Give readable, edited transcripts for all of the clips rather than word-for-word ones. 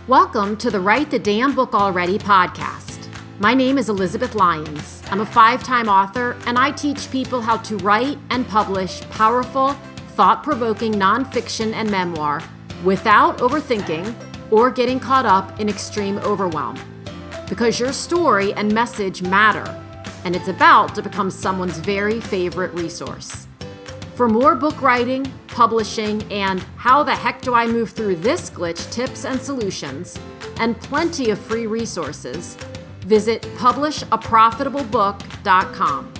Welcome to the Write the Damn Book Already podcast. My name is Elizabeth Lyons. I'm a 5-time author, and I teach people how to write and publish powerful, thought-provoking nonfiction and memoir without overthinking or getting caught up in extreme overwhelm. Because your story and message matter, and it's about to become someone's very favorite resource. For more book writing, publishing, and how the heck do I move through this glitch tips and solutions, and plenty of free resources, visit publishaprofitableBook.com.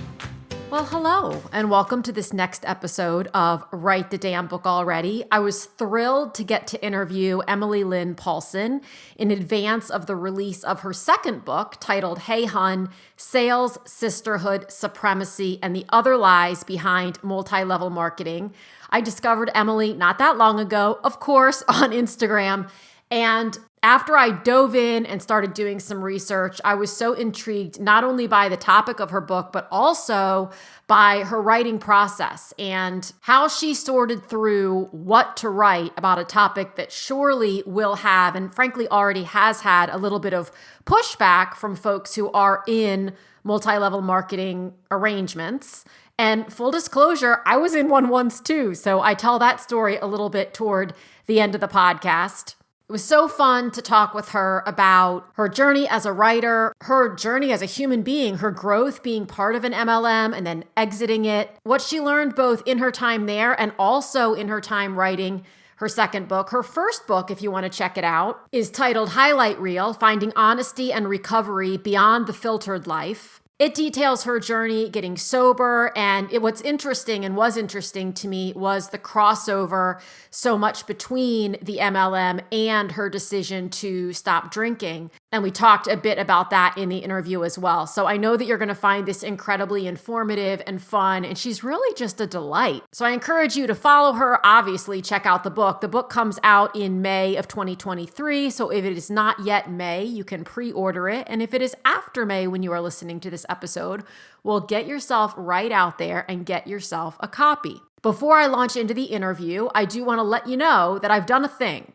Well, hello, and welcome to this next episode of Write the Damn Book Already. I was thrilled to get to interview Emily Lynn Paulson in advance of the release of her second book titled Hey Hun, Sales, Sisterhood, Supremacy, and the Other Lies Behind Multi-Level Marketing. I discovered Emily not that long ago, of course, on Instagram, and after I dove in and started doing some research, I was so intrigued not only by the topic of her book, but also by her writing process and how she sorted through what to write about a topic that surely will have, and frankly already has had, a little bit of pushback from folks who are in multi-level marketing arrangements. And full disclosure, I was in one once too. So I tell that story a little bit toward the end of the podcast. It was so fun to talk with her about her journey as a writer, her journey as a human being, her growth being part of an MLM and then exiting it, what she learned both in her time there and also in her time writing her second book. Her first book, if you want to check it out, is titled Highlight Reel: Finding Honesty and Recovery Beyond the Filtered Life. It details her journey getting sober, and what's interesting and was interesting to me was the crossover so much between the MLM and her decision to stop drinking. And we talked a bit about that in the interview as well. So I know that you're going to find this incredibly informative and fun, and she's really just a delight. So I encourage you to follow her. Obviously, check out the book. The book comes out in May of 2023. So if it is not yet May, you can pre-order it. And if it is after May when you are listening to this episode, well, get yourself right out there and get yourself a copy. Before I launch into the interview, I do want to let you know that I've done a thing.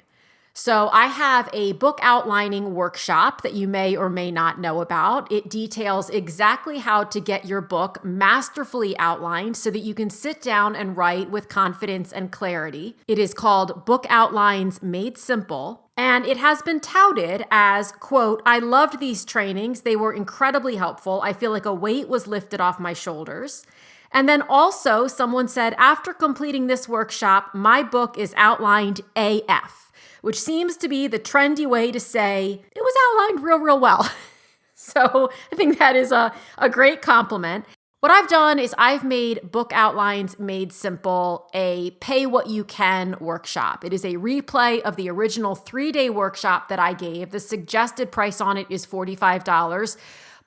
So I have a book outlining workshop that you may or may not know about. It details exactly how to get your book masterfully outlined so that you can sit down and write with confidence and clarity. It is called Book Outlines Made Simple. And it has been touted as, quote, I loved these trainings. They were incredibly helpful. I feel like a weight was lifted off my shoulders. And then also someone said, after completing this workshop, my book is outlined AF, which seems to be the trendy way to say it was outlined real well. So I think that is a great compliment. What I've done is I've made Book Outlines Made Simple a pay-what-you-can workshop. It is a replay of the original 3-day workshop that I gave. The suggested price on it is $45,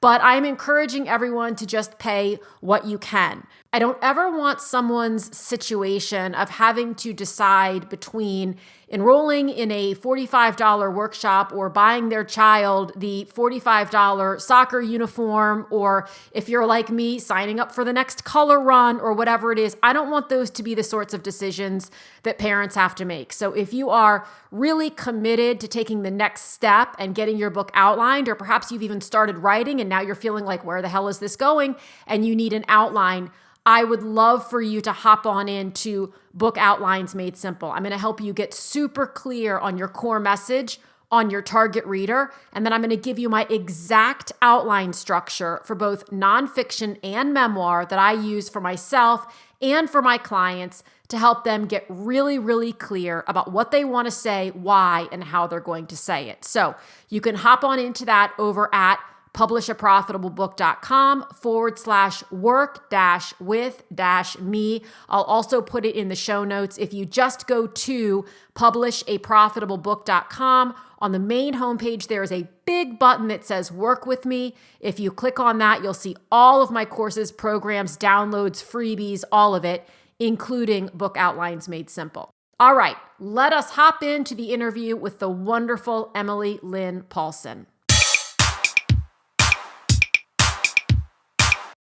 but I'm encouraging everyone to just pay what you can. I don't ever want someone's situation of having to decide between enrolling in a $45 workshop or buying their child the $45 soccer uniform, or if you're like me, signing up for the next color run or whatever it is. I don't want those to be the sorts of decisions that parents have to make. So if you are really committed to taking the next step and getting your book outlined, or perhaps you've even started writing and now you're feeling like, where the hell is this going? And you need an outline, I would love for you to hop on into Book Outlines Made Simple. I'm going to help you get super clear on your core message, on your target reader, and then I'm going to give you my exact outline structure for both nonfiction and memoir that I use for myself and for my clients to help them get really clear about what they want to say, why, and how they're going to say it. So you can hop on into that over at publishaprofitableBook.com/work-with-me. I'll also put it in the show notes. If you just go to publishaprofitableBook.com, on the main homepage, there is a big button that says Work With Me. If you click on that, you'll see all of my courses, programs, downloads, freebies, all of it, including Book Outlines Made Simple. All right, let us hop into the interview with the wonderful Emily Lynn Paulson.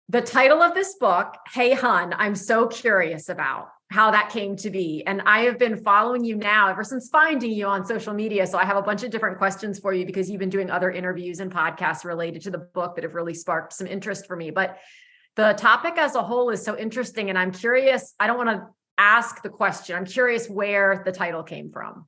The title of this book, Hey Hun, I'm so curious about. how that came to be. And I have been following you now ever since finding you on social media. So I have a bunch of different questions for you because you've been doing other interviews and podcasts related to the book that have really sparked some interest for me. But the topic as a whole is so interesting. And I'm curious, I don't want to ask the question. I'm curious where the title came from.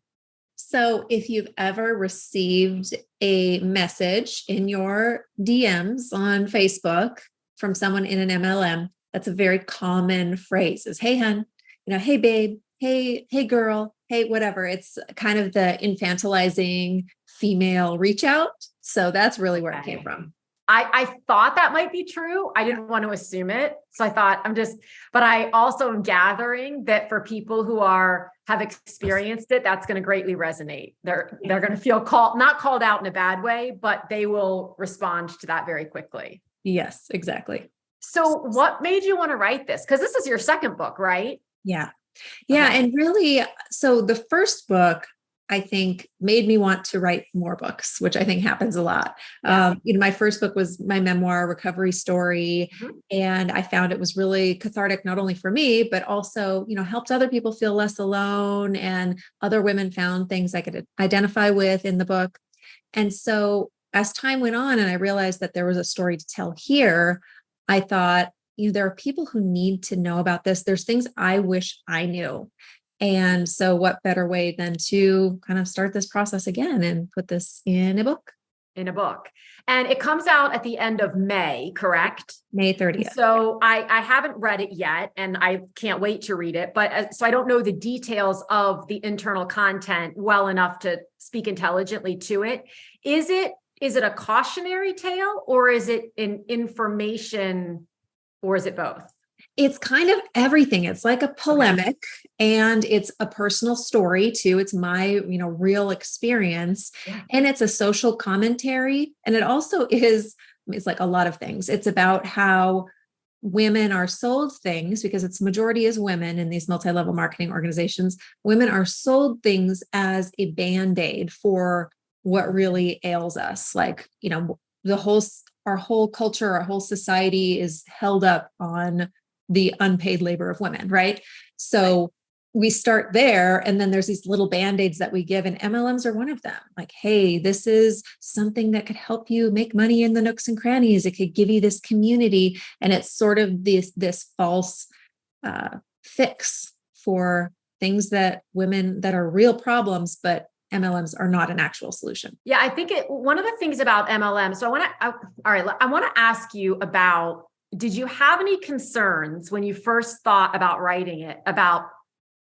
So if you've ever received a message in your DMs on Facebook from someone in an MLM, that's a very common phrase is, hey, hun, hey, babe, hey, girl, hey, whatever. It's kind of the infantilizing female reach out. So that's really where it came from. I thought that might be true. I didn't want to assume it. So I thought but I also am gathering that for people who have experienced it, that's going to greatly resonate. They're going to feel not called out in a bad way, but they will respond to that very quickly. Yes, exactly. So what made you want to write this? Because this is your second book, right? Yeah. Yeah. Okay. And really, so the first book, I think, made me want to write more books, which I think happens a lot. Yeah. My first book was my memoir, Recovery Story. Mm-hmm. And I found it was really cathartic, not only for me, but also, helped other people feel less alone. And other women found things I could identify with in the book. And so as time went on and I realized that there was a story to tell here, I thought, there are people who need to know about this. There's things I wish I knew. And so what better way than to kind of start this process again and put this in a book? And it comes out at the end of May, correct? May 30th. So I haven't read it yet and I can't wait to read it. But so I don't know the details of the internal content well enough to speak intelligently to it. Is it a cautionary tale or is it an information or is it both? It's kind of everything. It's like a polemic and it's a personal story too. It's my, real experience and it's a social commentary. And it also it's like a lot of things. It's about how women are sold things because its majority is women in these multi-level marketing organizations. Women are sold things as a Band-Aid for what really ails us. Like, our whole culture, our whole society is held up on the unpaid labor of women, right? So we start there and then there's these little Band-Aids that we give and MLMs are one of them. Like, hey, this is something that could help you make money in the nooks and crannies. It could give you this community. And it's sort of this false fix for things that women that are real problems, but MLMs are not an actual solution. Yeah, I think one of the things about MLM, so I want to ask you about, did you have any concerns when you first thought about writing it about,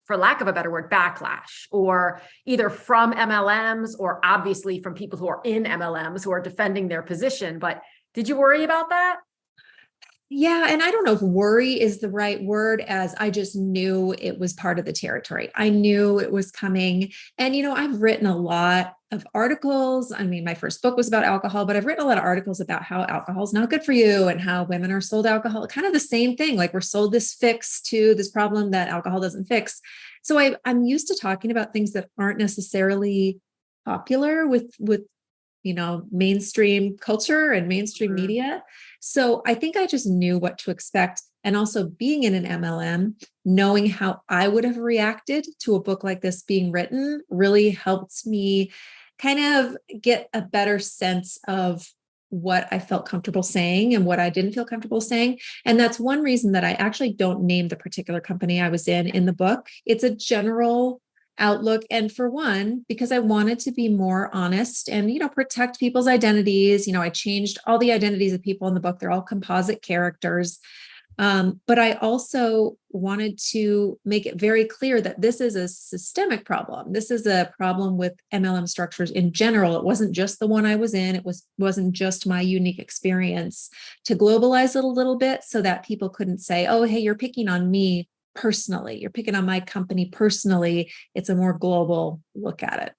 for lack of a better word, backlash, or either from MLMs or obviously from people who are in MLMs who are defending their position, but did you worry about that? Yeah. And I don't know if worry is the right word, as I just knew it was part of the territory. I knew it was coming. And, I've written a lot of articles. I mean, my first book was about alcohol, but I've written a lot of articles about how alcohol is not good for you and how women are sold alcohol, kind of the same thing. Like we're sold this fix to this problem that alcohol doesn't fix. So I'm used to talking about things that aren't necessarily popular with mainstream culture and mainstream media. So I think I just knew what to expect. And also being in an MLM, knowing how I would have reacted to a book like this being written really helped me kind of get a better sense of what I felt comfortable saying and what I didn't feel comfortable saying. And that's one reason that I actually don't name the particular company I was in the book. It's a general outlook. And for one, because I wanted to be more honest and, protect people's identities. I changed all the identities of people in the book. They're all composite characters. But I also wanted to make it very clear that this is a systemic problem. This is a problem with MLM structures in general. It wasn't just the one I was in. It wasn't just my unique experience. To globalize it a little bit so that people couldn't say, oh, hey, you're picking on me personally. You're picking on my company personally. It's a more global look at it.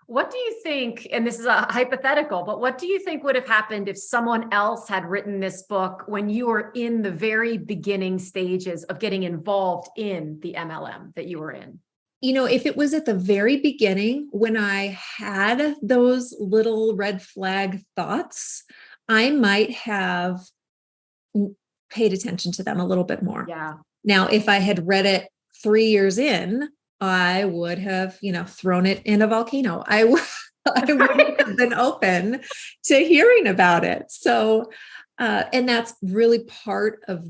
What do you think, and this is a hypothetical, but what do you think would have happened if someone else had written this book when you were in the very beginning stages of getting involved in the MLM that you were in? If it was at the very beginning when I had those little red flag thoughts, I might have paid attention to them a little bit more. Yeah. Now, if I had read it 3 years in, I would have, thrown it in a volcano. I wouldn't have been open to hearing about it. So, and that's really part of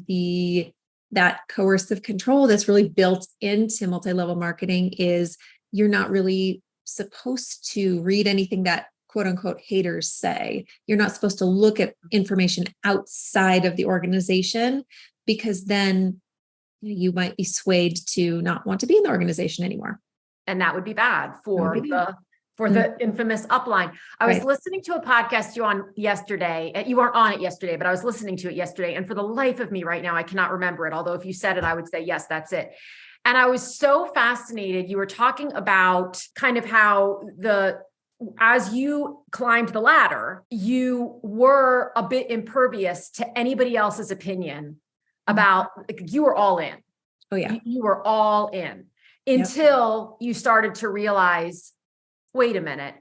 that coercive control that's really built into multi-level marketing is you're not really supposed to read anything that quote unquote haters say. You're not supposed to look at information outside of the organization, because then you might be swayed to not want to be in the organization anymore. And that would be bad for the infamous upline. I was listening to a podcast you on yesterday. You weren't on it yesterday, but I was listening to it yesterday. And for the life of me right now, I cannot remember it. Although if you said it, I would say, yes, that's it. And I was so fascinated. You were talking about kind of how as you climbed the ladder, you were a bit impervious to anybody else's opinion about, you were all in. Oh yeah. You were all in until you started to realize, wait a minute,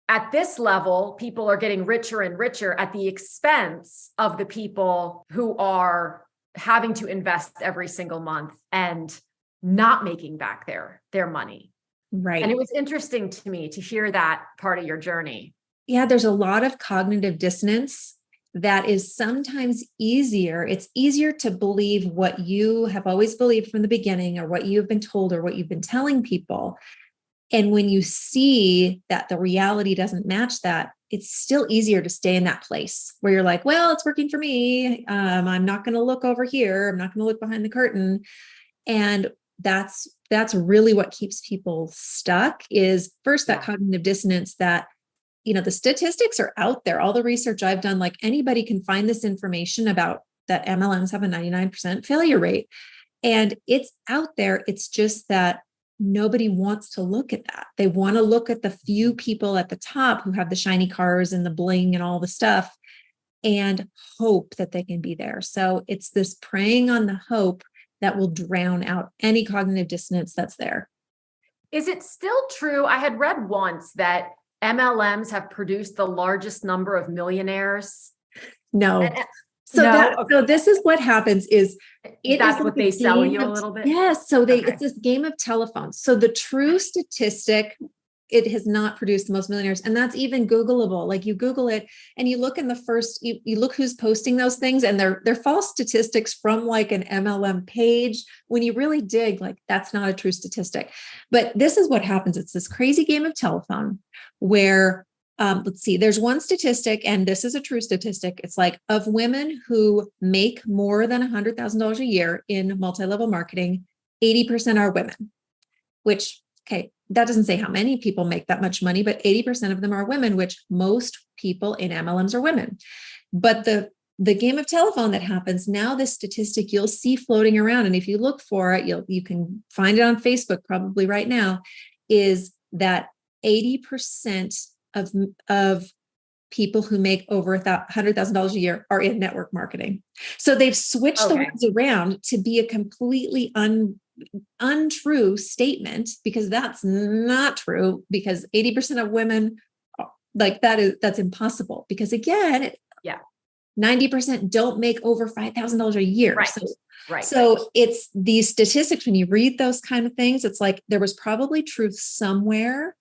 at this level, people are getting richer and richer at the expense of the people who are having to invest every single month and not making back their money. Right. And it was interesting to me to hear that part of your journey. Yeah, there's a lot of cognitive dissonance that is sometimes easier. It's easier to believe what you have always believed from the beginning, or what you've been told, or what you've been telling people. And when you see that the reality doesn't match that, it's still easier to stay in that place where you're like, well, it's working for me. I'm not going to look over here. I'm not going to look behind the curtain. And that's really what keeps people stuck, is first that cognitive dissonance that, the statistics are out there. All the research I've done, like anybody can find this information about that MLMs have a 99% failure rate. And it's out there. It's just that nobody wants to look at that. They want to look at the few people at the top who have the shiny cars and the bling and all the stuff, and hope that they can be there. So it's this preying on the hope that will drown out any cognitive dissonance that's there. Is it still true? I had read once that MLMs have produced the largest number of millionaires. No. So this is what happens is that's what they sell you a little bit. Yes. So it's this game of telephone. So the true statistic, it has not produced the most millionaires. And that's even Googleable. Like you Google it and you look in the first, you look who's posting those things, and they're false statistics from like an MLM page. When you really dig, like that's not a true statistic. But this is what happens. It's this crazy game of telephone where let's see, there's one statistic, and this is a true statistic. It's like, of women who make more than $100,000 a year in multi-level marketing, 80% are women, which, okay, that doesn't say how many people make that much money, but 80% of them are women, which most people in MLMs are women. But the game of telephone that happens now, this statistic you'll see floating around, and if you look for it, you can find it on Facebook probably right now, is that 80% of people who make over $100,000 a year are in network marketing. So they've switched the words around to be a completely untrue statement, because that's not true, because 80% of women, like that's impossible, because again, 90% don't make over $5,000 a year. Right. So it's these statistics, when you read those kind of things, it's like there was probably truth somewhere,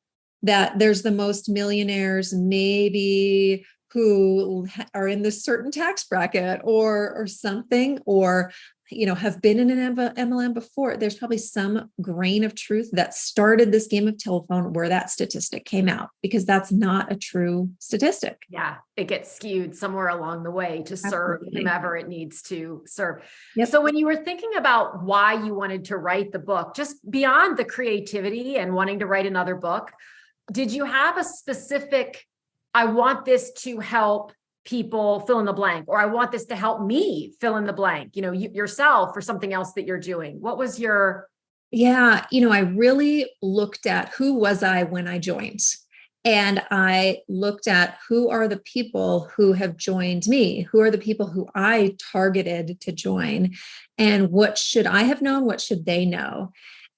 that there's the most millionaires maybe who are in this certain tax bracket or something, or, have been in an MLM before. There's probably some grain of truth that started this game of telephone where that statistic came out, because that's not a true statistic. Yeah. It gets skewed somewhere along the way to serve whomever it needs to serve. Yep. So when you were thinking about why you wanted to write the book, just beyond the creativity and wanting to write another book, did you have a specific, I want this to help people fill in the blank, or I want this to help me fill in the blank, yourself or something else that you're doing? What was your... Yeah. I really looked at who was I when I joined, and I looked at who are the people who have joined me, who are the people who I targeted to join, and what should I have known? What should they know?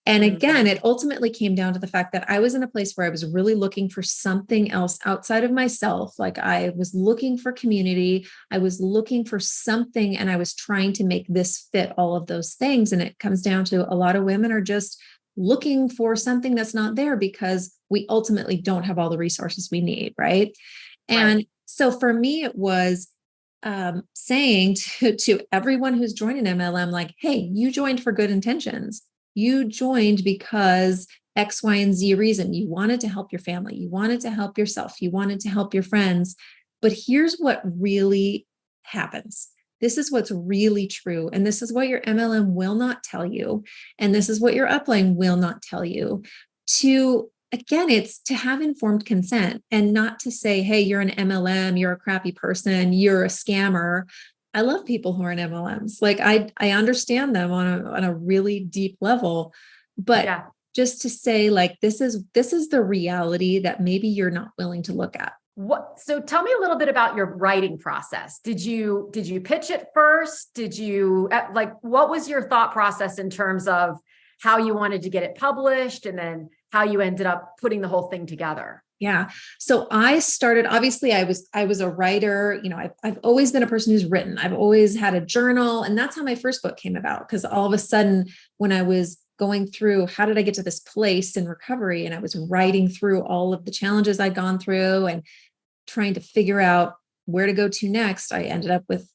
And Mhm. again, it ultimately came down to the fact that I was in a place where I was really looking for something else outside of myself. Like I was looking for community, I was looking for something, and I was trying to make this fit all of those things. And it comes down to a lot of women are just looking for something that's not there because we ultimately don't have all the resources we need. Right. Right. And so for me, it was saying to everyone who's joined an MLM, like, hey, you joined for good intentions. You joined because X, Y, and Z reason. You wanted to help your family. You wanted to help yourself. You wanted to help your friends. But here's what really happens. This is what's really true. And this is what your MLM will not tell you. And this is what your upline will not tell you. Again, it's to have informed consent and not to say, hey, you're an MLM, you're a crappy person, you're a scammer. I love people who are in MLMs. Like I understand them on a really deep level, but Yeah. just to say like this is the reality that maybe you're not willing to look at. So tell me a little bit about your writing process. Did you pitch it first? Did you like what was your thought process in terms of how you wanted to get it published and then how you ended up putting the whole thing together? Yeah. So I started, obviously I was a writer, I've always been a person who's written. I've always had a journal, and that's how my first book came about. Cause all of a sudden when I was going through, how did I get to this place in recovery? And I was writing through all of the challenges I'd gone through and trying to figure out where to go to next. I ended up with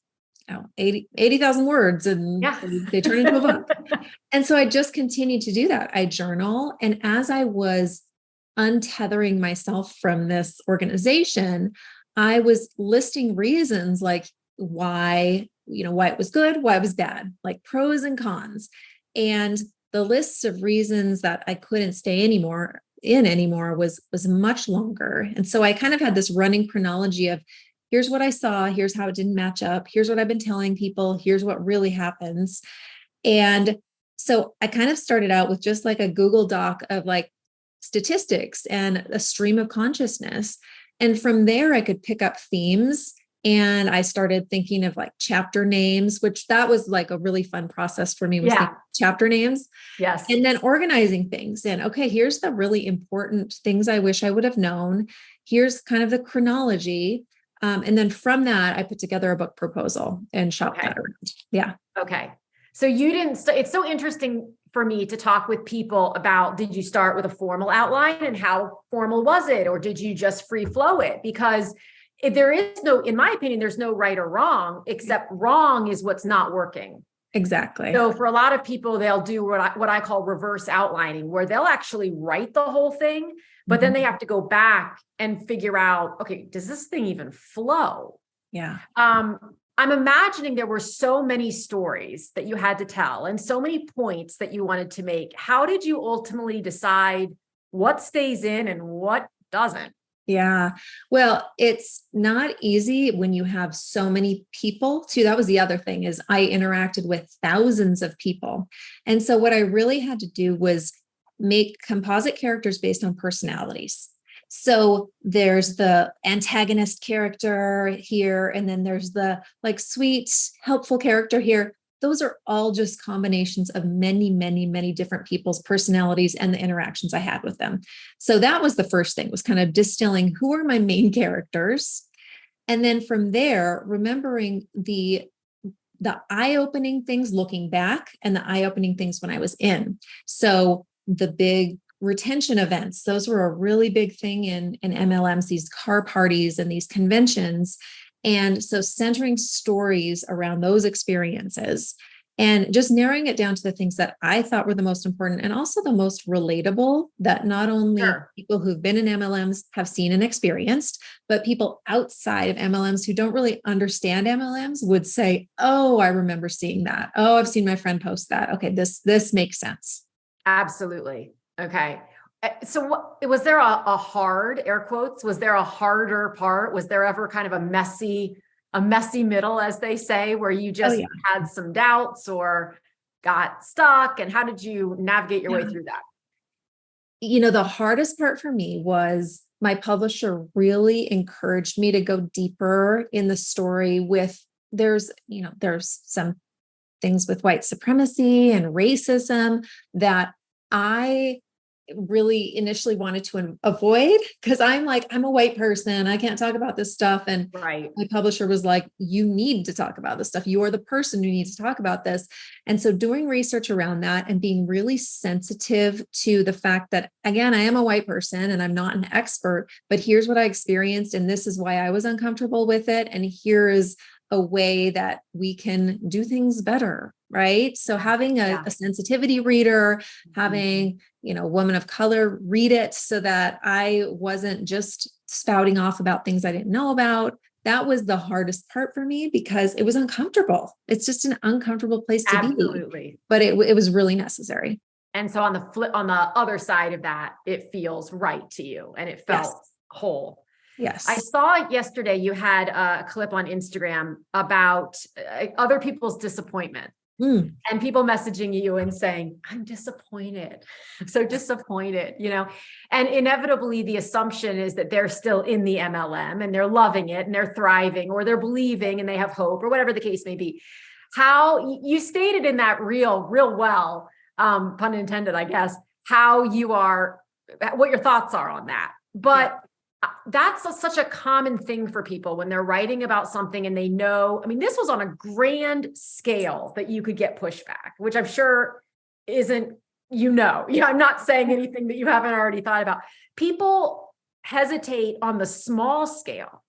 80,000 words, and Yeah. they turn into a book. And so I just continued to do that. I journal. And as I was untethering myself from this organization, I was listing reasons like why it was good, why it was bad, like pros and cons. And the list of reasons that I couldn't stay anymore was much longer. And so I kind of had this running chronology of here's what I saw, here's how it didn't match up, here's what I've been telling people, here's what really happens. And so I kind of started out with just like a Google Doc of like statistics and a stream of consciousness. And from there, I could pick up themes. And I started thinking of like chapter names, which that was like a really fun process for me, was Yeah. thinking chapter names Yes. and then organizing things. And okay, here's the really important things I wish I would have known. Here's kind of the chronology. And then from that, I put together a book proposal and shopped Okay. that around. Yeah. Okay. So you didn't, it's so interesting for me to talk with people about, did you start with a formal outline and how formal was it? Or did you just free flow it? Because if there is no, in my opinion, there's no right or wrong, except wrong is what's not working. Exactly. So for a lot of people, they'll do what I call reverse outlining, where they'll actually write the whole thing, but then they have to go back and figure out, okay, does this thing even flow? Yeah. I'm imagining there were so many stories that you had to tell and so many points that you wanted to make. How did you ultimately decide what stays in and what doesn't? Yeah. Well, it's not easy when you have so many people too. That was the other thing is I interacted with thousands of people. And so what I really had to do was make composite characters based on personalities. So there's the antagonist character here, and then there's the like sweet, helpful character here. Those are all just combinations of many, many, many different people's personalities and the interactions I had with them. So that was the first thing, was kind of distilling who are my main characters. And then from there, remembering the eye-opening things looking back and the eye-opening things when I was in. So the big retention events, those were a really big thing in MLMs, these car parties and these conventions. And so centering stories around those experiences and just narrowing it down to the things that I thought were the most important and also the most relatable, that not only Sure. people who've been in MLMs have seen and experienced, but people outside of MLMs who don't really understand MLMs would say, oh, I remember seeing that. Oh, I've seen my friend post that. Okay, this makes sense. Absolutely. Okay. So was there a hard, air quotes, was there a harder part? Was there ever kind of a messy middle, as they say, where you Oh just yeah. had some doubts or got stuck? And how did you navigate your way Yeah. through that? The hardest part for me was my publisher really encouraged me to go deeper in the story with there's some things with white supremacy and racism that I really initially wanted to avoid, because I'm a white person. I can't talk about this stuff. And Right. my publisher was like, you need to talk about this stuff. You are the person who needs to talk about this. And so doing research around that and being really sensitive to the fact that, again, I am a white person and I'm not an expert, but here's what I experienced. And this is why I was uncomfortable with it. And here is a way that we can do things better. Right. So having a sensitivity reader, having, a woman of color read it so that I wasn't just spouting off about things I didn't know about. That was the hardest part for me because it was uncomfortable. It's just an uncomfortable place to be. Absolutely. But it was really necessary. And so on the other side of that, it feels right to you and it felt whole. Yes. I saw yesterday you had a clip on Instagram about other people's disappointment. And people messaging you and saying, I'm disappointed. I'm so disappointed, and inevitably the assumption is that they're still in the MLM and they're loving it and they're thriving or they're believing and they have hope or whatever the case may be. How you stated in that real well, pun intended, I guess, how you are, what your thoughts are on that. But that's such a common thing for people when they're writing about something and they know, this was on a grand scale that you could get pushback, which I'm sure isn't, I'm not saying anything that you haven't already thought about. People hesitate on the small scale.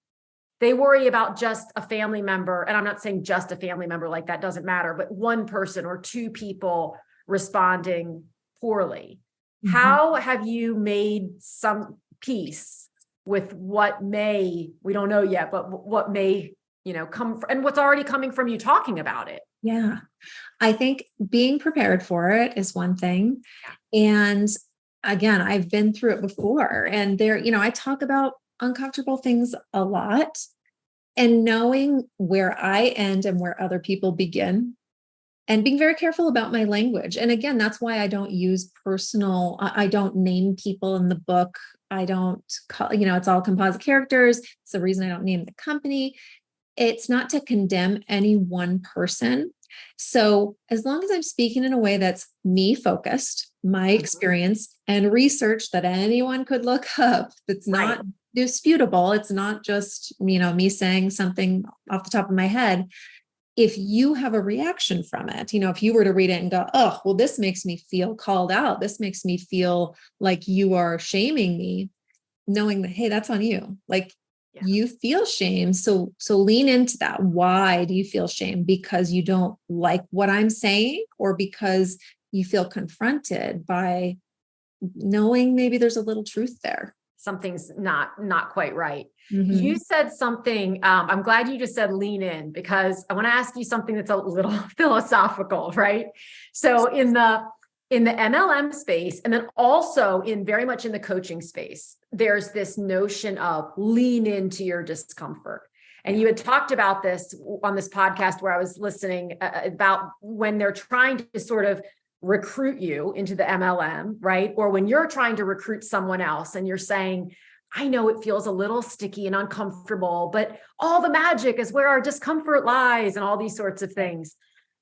They worry about just a family member. And I'm not saying just a family member, like that doesn't matter, but one person or two people responding poorly. Mm-hmm. How have you made some peace with what may, we don't know yet, but what may, come from, and what's already coming from you talking about it? Yeah. I think being prepared for it is one thing. And again, I've been through it before and there, I talk about uncomfortable things a lot, and knowing where I end and where other people begin, and being very careful about my language. And again, that's why I don't use I don't name people in the book. I don't call, it's all composite characters. It's the reason I don't name the company. It's not to condemn any one person. So as long as I'm speaking in a way that's me focused, my experience and research that anyone could look up, that's not disputable. It's not just, me saying something off the top of my head. If you have a reaction from it, if you were to read it and go, oh, well, this makes me feel called out. This makes me feel like you are shaming me, knowing that, hey, that's on you. You feel shame. So lean into that. Why do you feel shame? Because you don't like what I'm saying, or because you feel confronted by knowing maybe there's a little truth there. Something's not quite right. Mm-hmm. You said something, I'm glad you just said lean in, because I want to ask you something that's a little philosophical, right? So in the MLM space, and then also very much in the coaching space, there's this notion of lean into your discomfort. And you had talked about this on this podcast where I was listening about when they're trying to sort of recruit you into the MLM, right? Or when you're trying to recruit someone else and you're saying, I know it feels a little sticky and uncomfortable, but all the magic is where our discomfort lies and all these sorts of things.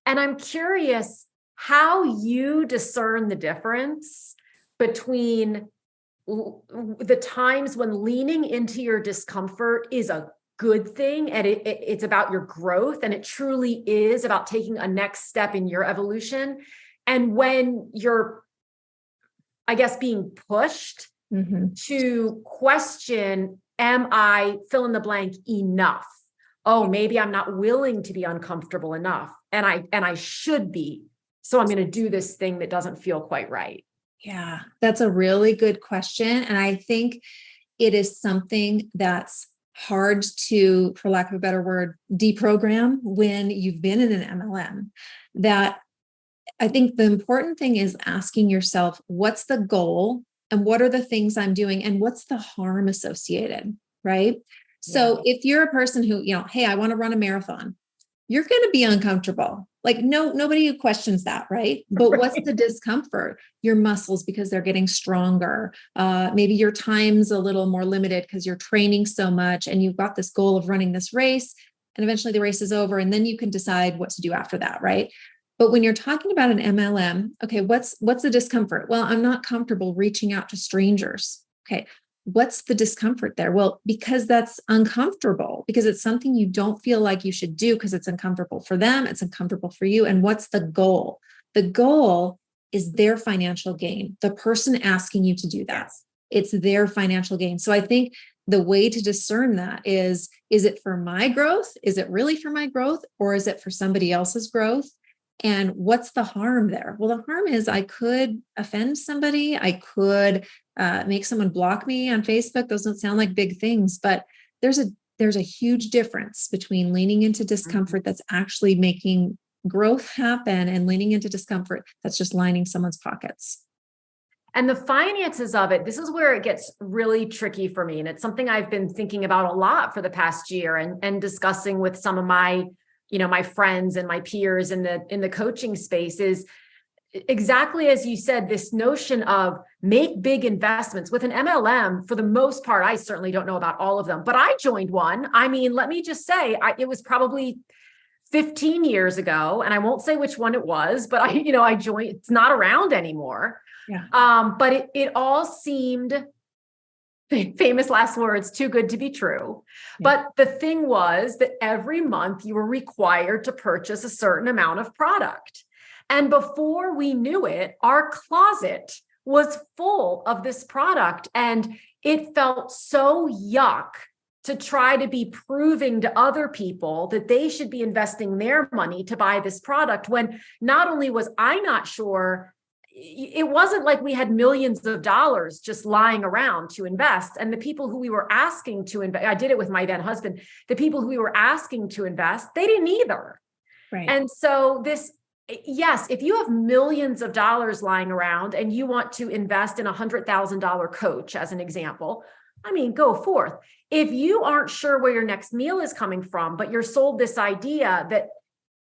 And I'm curious how you discern the difference between the times when leaning into your discomfort is a good thing and it's about your growth and it truly is about taking a next step in your evolution. And when you're, I guess, being pushed to question, am I fill in the blank enough? Oh, maybe I'm not willing to be uncomfortable enough. And I should be. So I'm going to do this thing that doesn't feel quite right. Yeah, that's a really good question. And I think it is something that's hard to, for lack of a better word, deprogram when you've been in an MLM. That I think the important thing is asking yourself, what's the goal and what are the things I'm doing and what's the harm associated, right? So if you're a person who, hey, I want to run a marathon, you're going to be uncomfortable. Nobody questions that, right? But what's the discomfort? Your muscles, because they're getting stronger. Maybe your time's a little more limited because you're training so much and you've got this goal of running this race and eventually the race is over and then you can decide what to do after that, right? But when you're talking about an MLM, okay, what's the discomfort? Well, I'm not comfortable reaching out to strangers. Okay. What's the discomfort there? Well, because that's uncomfortable, because it's something you don't feel like you should do because it's uncomfortable for them, it's uncomfortable for you. And what's the goal? The goal is their financial gain. The person asking you to do that. Yes. It's their financial gain. So I think the way to discern that is it for my growth? Is it really for my growth? Or is it for somebody else's growth? And what's the harm there? Well, the harm is I could offend somebody. I could make someone block me on Facebook. Those don't sound like big things, but there's a huge difference between leaning into discomfort that's actually making growth happen and leaning into discomfort that's just lining someone's pockets. And the finances of it, this is where it gets really tricky for me. And it's something I've been thinking about a lot for the past year and discussing with some of my, my friends and my peers in the coaching space is exactly as you said, this notion of make big investments with an MLM. For the most part, I certainly don't know about all of them, but I joined one. I mean, let me just say, it was probably 15 years ago, and I won't say which one it was, but I joined. It's not around anymore. Yeah. But it all seemed, famous last words, too good to be true. Yeah. But the thing was that every month you were required to purchase a certain amount of product. And before we knew it, our closet was full of this product. And it felt so yuck to try to be proving to other people that they should be investing their money to buy this product, when not only was I not sure, it wasn't like we had millions of dollars just lying around to invest. And the people who we were asking to invest, I did it with my then husband, the people who we were asking to invest, they didn't either. Right. And so yes, if you have millions of dollars lying around and you want to invest in $100,000 coach, as an example, I mean, go forth. If you aren't sure where your next meal is coming from, but you're sold this idea that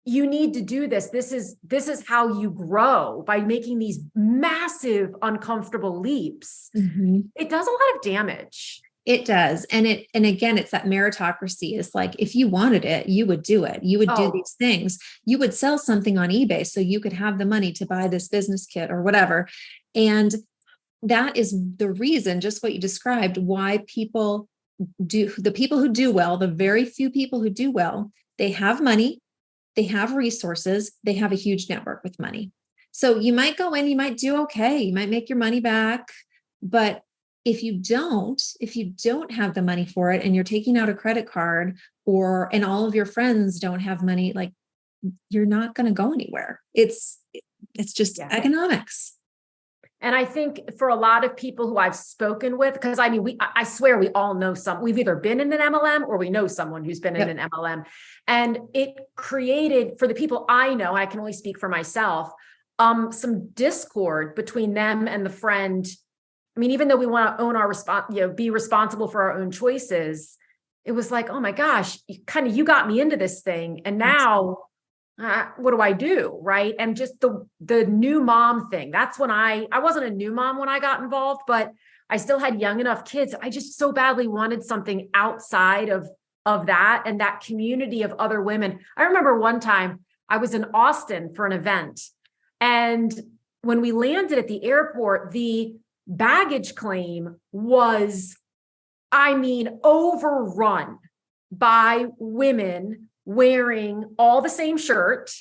you need to do this is how you grow, by making these massive, uncomfortable leaps, it does a lot of damage. It does. And again, it's that meritocracy. It's like, if you wanted it, you would do it. You would do these things. You would sell something on eBay so you could have the money to buy this business kit or whatever. And that is the reason, just what you described, why the people who do well, the very few people who do well, they have money, they have resources, they have a huge network with money. So you might go in, you might do okay, you might make your money back, but if you don't have the money for it and you're taking out a credit card, and all of your friends don't have money, like, you're not going to go anywhere. It's just economics. And I think for a lot of people who I've spoken with, because I mean, I swear we all know we've either been in an MLM or we know someone who's been in an MLM. And it created, for the people I know, I can only speak for myself, some discord between them and the friend. I mean, even though we want to own our be responsible for our own choices, it was like, oh my gosh, you got me into this thing. And now what do I do? Right. And just the new mom thing. That's when I wasn't a new mom when I got involved, but I still had young enough kids. I just so badly wanted something outside of that and that community of other women. I remember one time I was in Austin for an event, and when we landed at the airport, the baggage claim was, overrun by women wearing all the same shirt.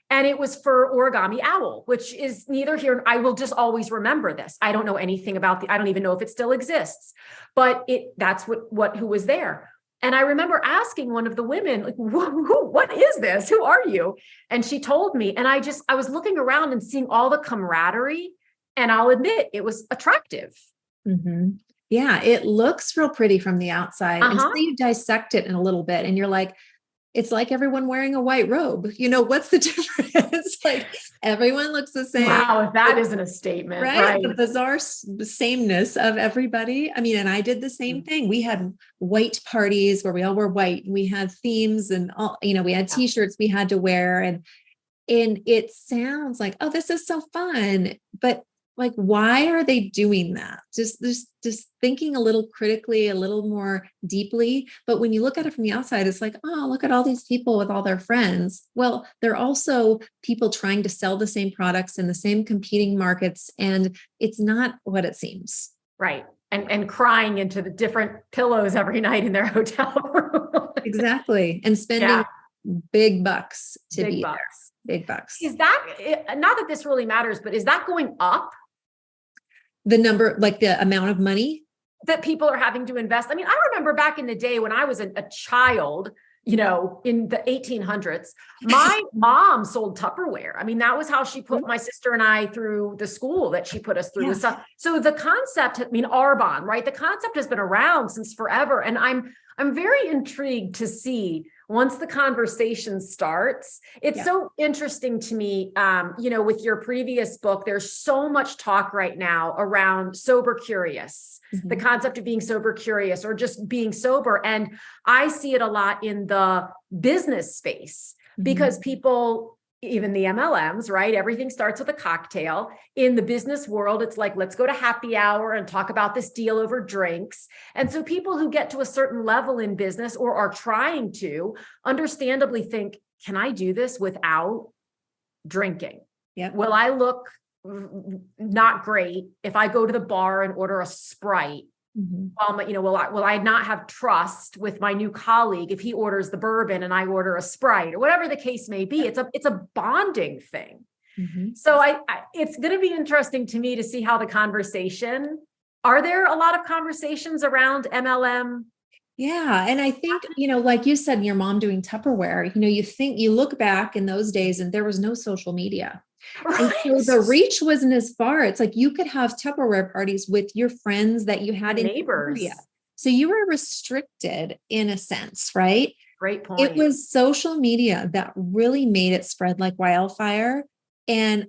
And it was for Origami Owl, which is neither here. I will just always remember this. I don't know anything about I don't even know if it still exists, but that's who was there. And I remember asking one of the women, like, what is this? Who are you? And she told me, and I was looking around and seeing all the camaraderie, and I'll admit it was attractive. Mm-hmm. Yeah. It looks real pretty from the outside until you dissect it in a little bit. And you're like, it's like everyone wearing a white robe. What's the difference? Like, everyone looks the same. Wow, if that isn't a statement, right? The bizarre sameness of everybody. I mean, and I did the same thing. We had white parties where we all wore white. We had themes and all, we had t-shirts we had to wear. And it sounds like, oh, this is so fun. But like, why are they doing that? Just thinking a little critically, a little more deeply. But when you look at it from the outside, it's like, oh, look at all these people with all their friends. Well, they're also people trying to sell the same products in the same competing markets. And it's not what it seems. Right. And crying into the different pillows every night in their hotel room. Exactly. And spending big bucks to Big be bucks. there. Big bucks. Is that, not that this really matters, but is that going up? The number, like the amount of money that people are having to invest. I mean, I remember back in the day when I was a child, in the 1800s, my mom sold Tupperware. I mean, that was how she put my sister and I through the school that she put us through. Yeah. So the concept, Arbonne, right? The concept has been around since forever. And I'm very intrigued to see once the conversation starts. It's so interesting to me, with your previous book, there's so much talk right now around sober curious, the concept of being sober curious or just being sober. And I see it a lot in the business space because people, even the MLMs, right? Everything starts with a cocktail. In the business world, it's like, let's go to happy hour and talk about this deal over drinks. And so people who get to a certain level in business or are trying to understandably think, can I do this without drinking? Yeah. Will I look not great if I go to the bar and order a Sprite? Will I not have trust with my new colleague if he orders the bourbon and I order a Sprite or whatever the case may be? It's a bonding thing. So it's going to be interesting to me to see how the conversation, are there a lot of conversations around MLM? Yeah. And I think, like you said, your mom doing Tupperware, you look back in those days and there was no social media. Right. And so the reach wasn't as far. It's like you could have Tupperware parties with your friends that you had in neighbors. Area. So you were restricted in a sense, right? Great point. It was social media that really made it spread like wildfire and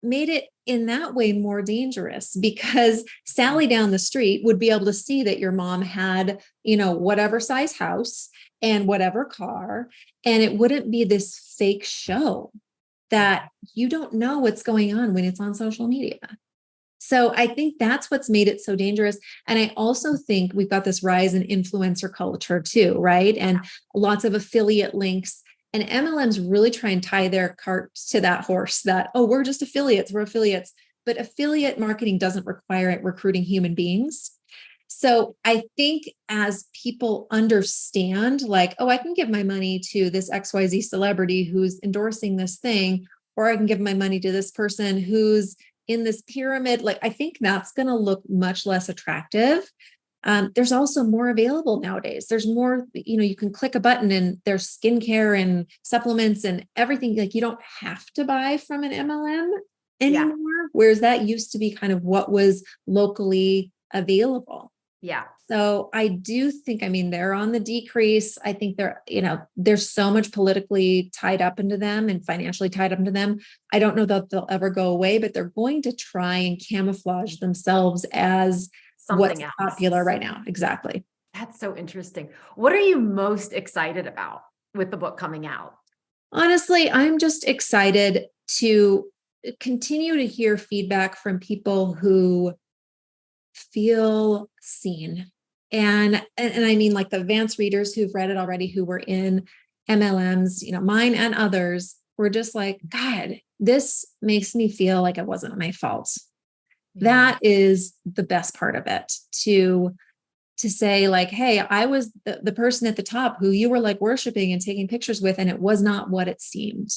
made it in that way more dangerous because Sally down the street would be able to see that your mom had, whatever size house and whatever car, and it wouldn't be this fake show that you don't know what's going on when it's on social media. So I think that's what's made it so dangerous. And I also think we've got this rise in influencer culture too, right? And lots of affiliate links. And MLMs really try and tie their cart to that horse that, we're just affiliates, we're affiliates. But affiliate marketing doesn't require recruiting human beings. So I think as people understand, like, I can give my money to this XYZ celebrity who's endorsing this thing, or I can give my money to this person who's in this pyramid. Like, I think that's going to look much less attractive. There's also more available nowadays. There's more, you can click a button and there's skincare and supplements and everything. Like, you don't have to buy from an MLM anymore. Whereas that used to be kind of what was locally available. Yeah. So I do think, they're on the decrease. I think there's so much politically tied up into them and financially tied up into them. I don't know that they'll ever go away, but they're going to try and camouflage themselves as something else. Popular right now. Exactly. That's so interesting. What are you most excited about with the book coming out? Honestly, I'm just excited to continue to hear feedback from people who feel seen. And I mean, like the advanced readers who've read it already, who were in MLMs, mine and others, were just like, God, this makes me feel like it wasn't my fault. That is the best part of it, to say like, hey, I was the person at the top who you were like worshiping and taking pictures with, and it was not what it seemed.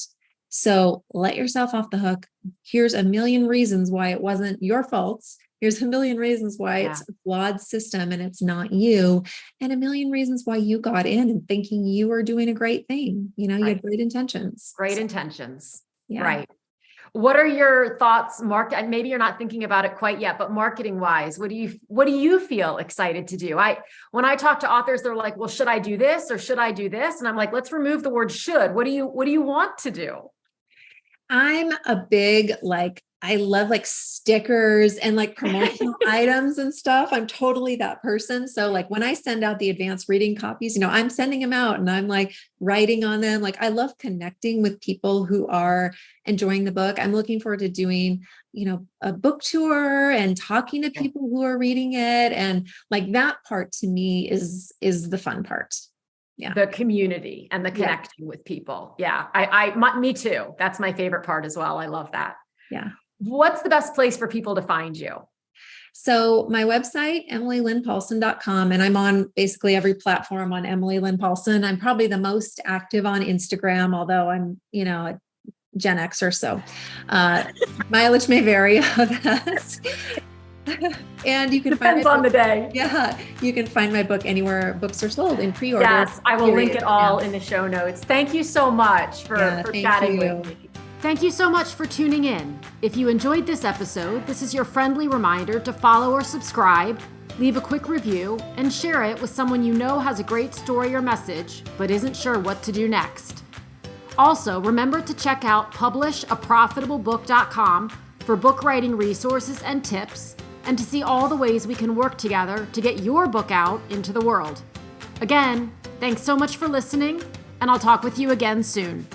So let yourself off the hook. Here's a million reasons why it wasn't your fault. Here's a million reasons why it's a flawed system and it's not you. And a million reasons why you got in and thinking you were doing a great thing. You had great intentions. Great intentions. Yeah. Right. What are your thoughts, Mark? And maybe you're not thinking about it quite yet, but marketing wise, what do you feel excited to do? When I talk to authors, they're like, well, should I do this or should I do this? And I'm like, let's remove the word should. What do you want to do? I'm a big, I love like stickers and like promotional items and stuff. I'm totally that person. So like when I send out the advanced reading copies, I'm sending them out and I'm like writing on them. Like I love connecting with people who are enjoying the book. I'm looking forward to doing, a book tour and talking to people who are reading it. And like that part to me is the fun part. Yeah. The community and the connecting with people. Yeah. Me too. That's my favorite part as well. I love that. Yeah. What's the best place for people to find you? So my website, emilylynnpaulson.com, and I'm on basically every platform on Emily Lynn Paulson. I'm probably the most active on Instagram, although I'm, a Gen Xer, so mileage may vary of that. And you can Depends on the day. Yeah. You can find my book anywhere books are sold in pre-order. Yes, I will link it all in the show notes. Thank you so much for chatting with me. Thank you so much for tuning in. If you enjoyed this episode, this is your friendly reminder to follow or subscribe, leave a quick review, and share it with someone you know has a great story or message, but isn't sure what to do next. Also, remember to check out publishaprofitablebook.com for book writing resources and tips, and to see all the ways we can work together to get your book out into the world. Again, thanks so much for listening, and I'll talk with you again soon.